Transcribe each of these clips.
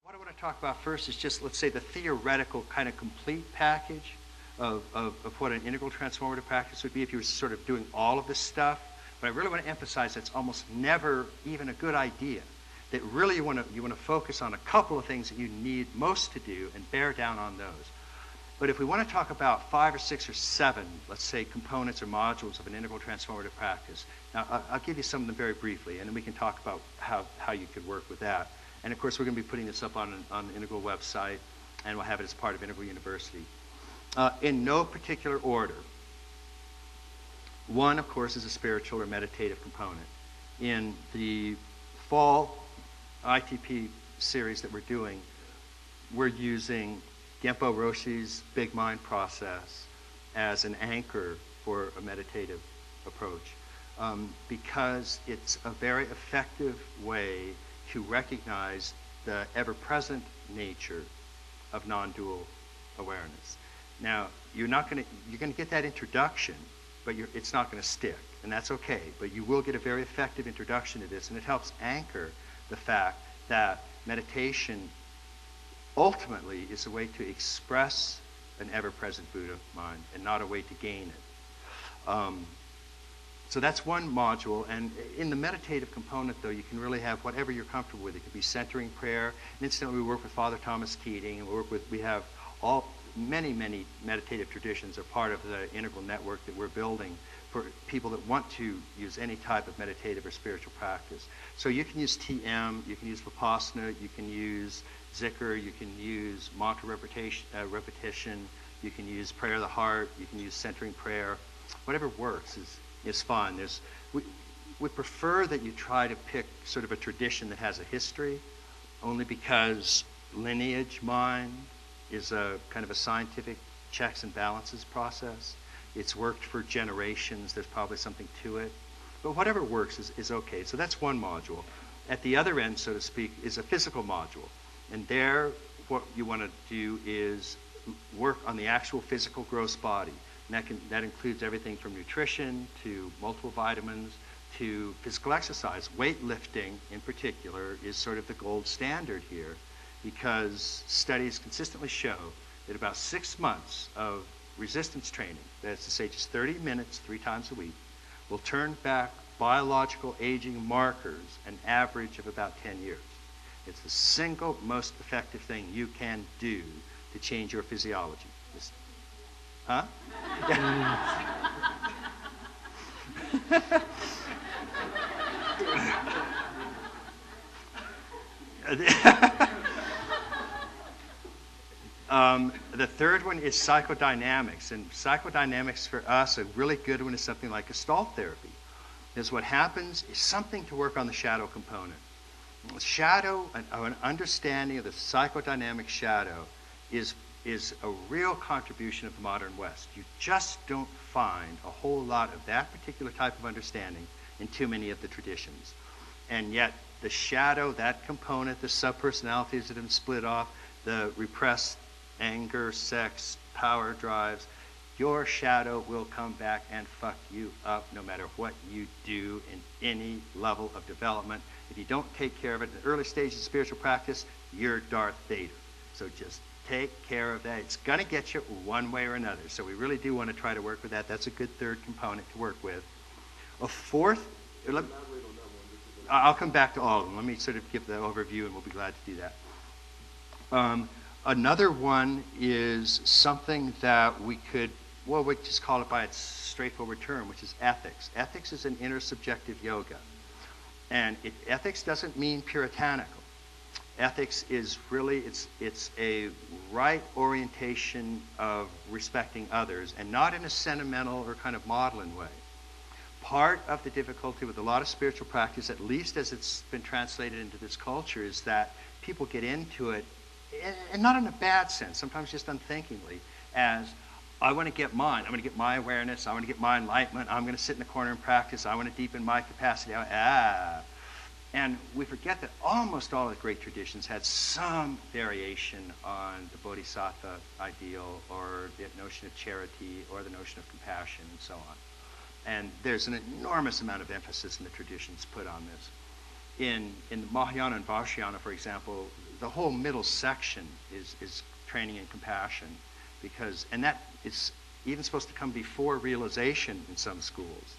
What I want to talk about first is just, let's say, the theoretical kind of complete package of what an integral transformative practice would be if you were sort of doing all of this stuff. But I really want to emphasize it's almost never even a good idea. That really you want to focus on a couple of things that you need most to do and bear down on those. But if we want to talk about 5 or 6 or 7, let's say, components or modules of an integral transformative practice, now I'll give you some of them very briefly, and then we can talk about how you could work with that. And of course, we're going to be putting this up on the Integral website, and we'll have it as part of Integral University. In no particular order. One, of course, is a spiritual or meditative component. In the fall ITP series that we're doing, we're using Genpo Roshi's Big Mind process as an anchor for a meditative approach because it's a very effective way to recognize the ever-present nature of non-dual awareness. Now, you're going to get that introduction, but it's not going to stick, and that's okay. But you will get a very effective introduction to this, and it helps anchor the fact that meditation ultimately is a way to express an ever-present Buddha mind and not a way to gain it. So that's one module, and in the meditative component, though, you can really have whatever you're comfortable with. It could be centering prayer. And incidentally, we work with Father Thomas Keating, and we have many meditative traditions are part of the integral network that we're building for people that want to use any type of meditative or spiritual practice. So you can use TM, you can use Vipassana, you can use Zikr, you can use mantra repetition, you can use prayer of the heart, you can use centering prayer. Whatever works is fine. We prefer that you try to pick sort of a tradition that has a history, only because lineage mind is a kind of a scientific checks and balances process. It's worked for generations. There's probably something to it. But whatever works is okay. So that's one module. At the other end, so to speak, is a physical module. And there, what you want to do is work on the actual physical gross body. And that includes everything from nutrition to multiple vitamins to physical exercise. Weightlifting, in particular, is sort of the gold standard here because studies consistently show that about 6 months of resistance training, that's to say just 30 minutes 3 times a week, will turn back biological aging markers an average of about 10 years. It's the single most effective thing you can do to change your physiology. Huh? The third one is psychodynamics. And psychodynamics for us, a really good one is something like Gestalt therapy. Because what happens is something to work on the shadow component. Shadow, an understanding of the psychodynamic shadow is a real contribution of the modern West. You just don't find a whole lot of that particular type of understanding in too many of the traditions. And yet the shadow, that component, the subpersonalities that have been split off, the repressed anger, sex, power drives, your shadow will come back and fuck you up no matter what you do in any level of development. If you don't take care of it in the early stages of spiritual practice, you're Darth Vader. So just take care of that. It's going to get you one way or another. So we really do want to try to work with that. That's a good third component to work with. A fourth, I'll come back to all of them. Let me sort of give the overview and we'll be glad to do that. Another one is something that we just call it by its straightforward term, which is ethics. Ethics is an intersubjective yoga. And ethics doesn't mean puritanical. Ethics is really, it's a right orientation of respecting others, and not in a sentimental or kind of maudlin way. Part of the difficulty with a lot of spiritual practice, at least as it's been translated into this culture, is that people get into it, and not in a bad sense, sometimes just unthinkingly, as I want to get mine. I'm going to get my awareness. I want to get my enlightenment. I'm going to sit in the corner and practice. I want to deepen my capacity. And we forget that almost all the great traditions had some variation on the bodhisattva ideal or the notion of charity or the notion of compassion and so on. And there's an enormous amount of emphasis in the traditions put on this. in Mahayana and Vajrayana, for example, the whole middle section is training in compassion, and that is even supposed to come before realization in some schools,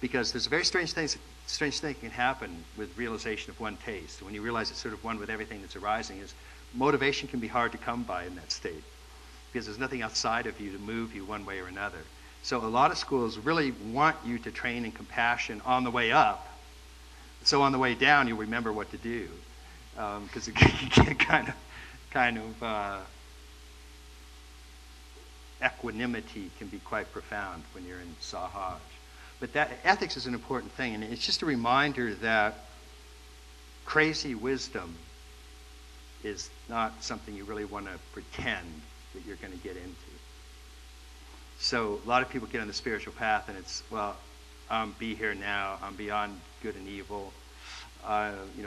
because there's a very strange thing can happen with realization of one taste. When you realize it's sort of one with everything that's arising, is motivation can be hard to come by in that state, because there's nothing outside of you to move you one way or another. So a lot of schools really want you to train in compassion on the way up, so on the way down you'll remember what to do, because it can get kind of equanimity can be quite profound when you're in Sahaj. But that ethics is an important thing, and it's just a reminder that crazy wisdom is not something you really want to pretend that you're going to get into. So a lot of people get on the spiritual path, and it's, well, I'm be here now, I'm beyond good and evil.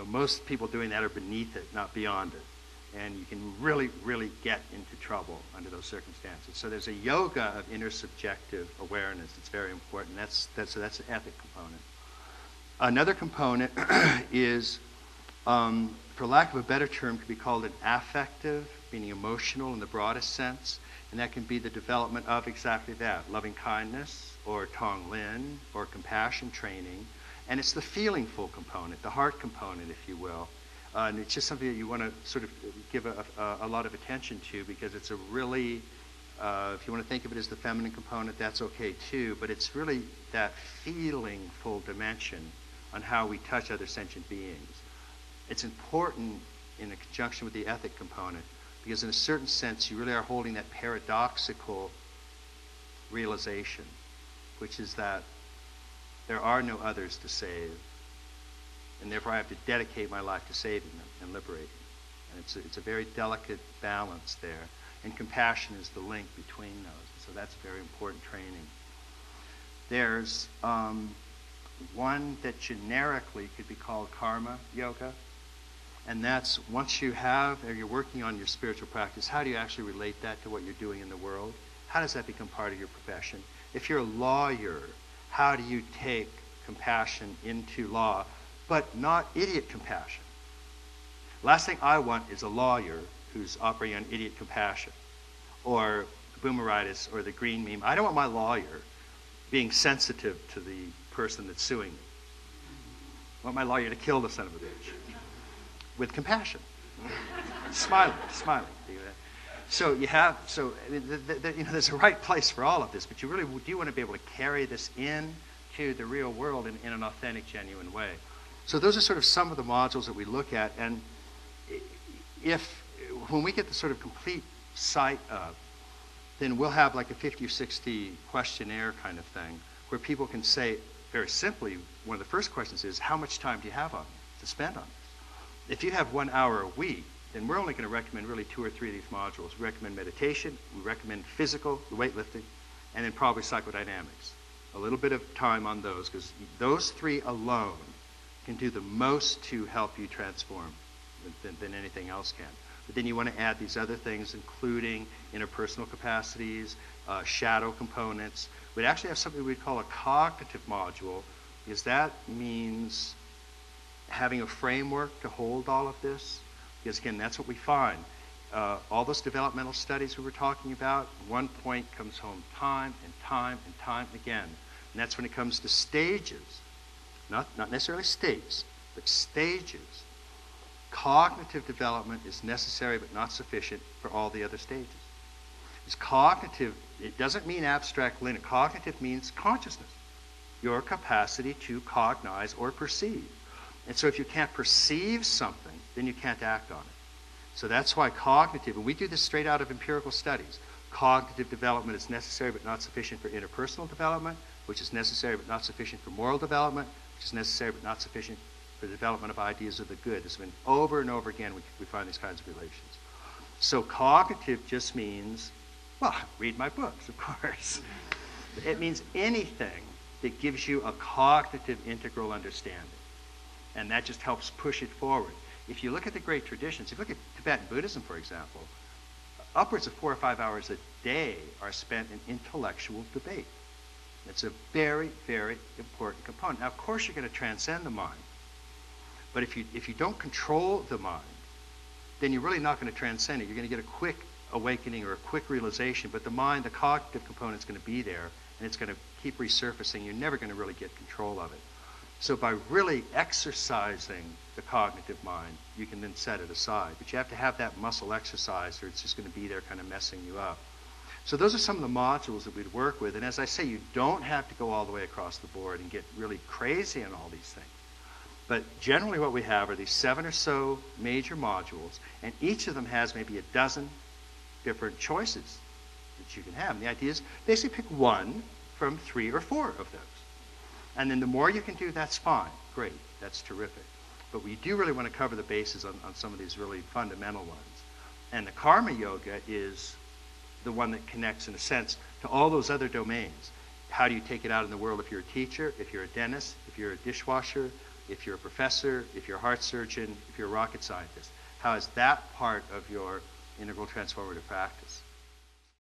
Most people doing that are beneath it, not beyond it. And you can really, really get into trouble under those circumstances. So there's a yoga of inner subjective awareness that's very important. That's an ethic component. Another component is, for lack of a better term, could be called an affective, meaning emotional in the broadest sense. And that can be the development of exactly that, loving kindness, or Tonglen, or compassion training. And it's the feelingful component, the heart component, if you will. And it's just something that you want to sort of give a lot of attention to, because it's a really, if you want to think of it as the feminine component, that's okay too, but it's really that feelingful dimension on how we touch other sentient beings. It's important in conjunction with the ethic component, because in a certain sense you really are holding that paradoxical realization, which is that there are no others to save, and therefore I have to dedicate my life to saving them and liberating them. And it's a very delicate balance there, and compassion is the link between those. So that's very important training. There's one that generically could be called karma yoga, and that's once you have, or you're working on your spiritual practice, how do you actually relate that to what you're doing in the world? How does that become part of your profession? If you're a lawyer, how do you take compassion into law, but not idiot compassion? Last thing I want is a lawyer who's operating on idiot compassion, or the boomeritis, or the green meme. I don't want my lawyer being sensitive to the person that's suing me. I want my lawyer to kill the son of a bitch with compassion, smiling. So there's a right place for all of this, but you really do want to be able to carry this in to the real world in an authentic, genuine way. So those are sort of some of the modules that we look at, and when we get the sort of complete site up, then we'll have like a 50 or 60 questionnaire kind of thing, where people can say very simply, one of the first questions is, how much time do you have to spend on this? If you have 1 hour a week, then we're only going to recommend really 2 or 3 of these modules. We recommend meditation, we recommend physical, weightlifting, and then probably psychodynamics. A little bit of time on those, because those 3 alone can do the most to help you transform than anything else can. But then you want to add these other things, including interpersonal capacities, shadow components. We'd actually have something we'd call a cognitive module, because that means having a framework to hold all of this. Because again, that's what we find. All those developmental studies we were talking about, one point comes home time and time and time again. And that's when it comes to stages, not necessarily states, but stages. Cognitive development is necessary but not sufficient for all the other stages. It's cognitive, it doesn't mean abstract linear. Cognitive means consciousness, your capacity to cognize or perceive. And so if you can't perceive something, then you can't act on it. So that's why cognitive, and we do this straight out of empirical studies, cognitive development is necessary but not sufficient for interpersonal development, which is necessary but not sufficient for moral development, which is necessary but not sufficient for the development of ideas of the good. This has been over and over again, we find these kinds of relations. So cognitive just means, well, read my books, of course. It means anything that gives you a cognitive integral understanding. And that just helps push it forward. If you look at the great traditions, if you look at Tibetan Buddhism, for example, upwards of 4 or 5 hours a day are spent in intellectual debate. It's a very, very important component. Now, of course, you're going to transcend the mind. But if you don't control the mind, then you're really not going to transcend it. You're going to get a quick awakening or a quick realization, but the mind, the cognitive component is going to be there, and it's going to keep resurfacing. You're never going to really get control of it. So by really exercising the cognitive mind, you can then set it aside. But you have to have that muscle exercised, or it's just going to be there kind of messing you up. So those are some of the modules that we'd work with. And as I say, you don't have to go all the way across the board and get really crazy on all these things. But generally what we have are these 7 or so major modules, and each of them has maybe a dozen different choices that you can have. And the idea is basically pick one from 3 or 4 of those. And then the more you can do, that's fine. Great. That's terrific. But we do really want to cover the bases on some of these really fundamental ones. And the karma yoga is the one that connects, in a sense, to all those other domains. How do you take it out in the world if you're a teacher, if you're a dentist, if you're a dishwasher, if you're a professor, if you're a heart surgeon, if you're a rocket scientist? How is that part of your integral transformative practice?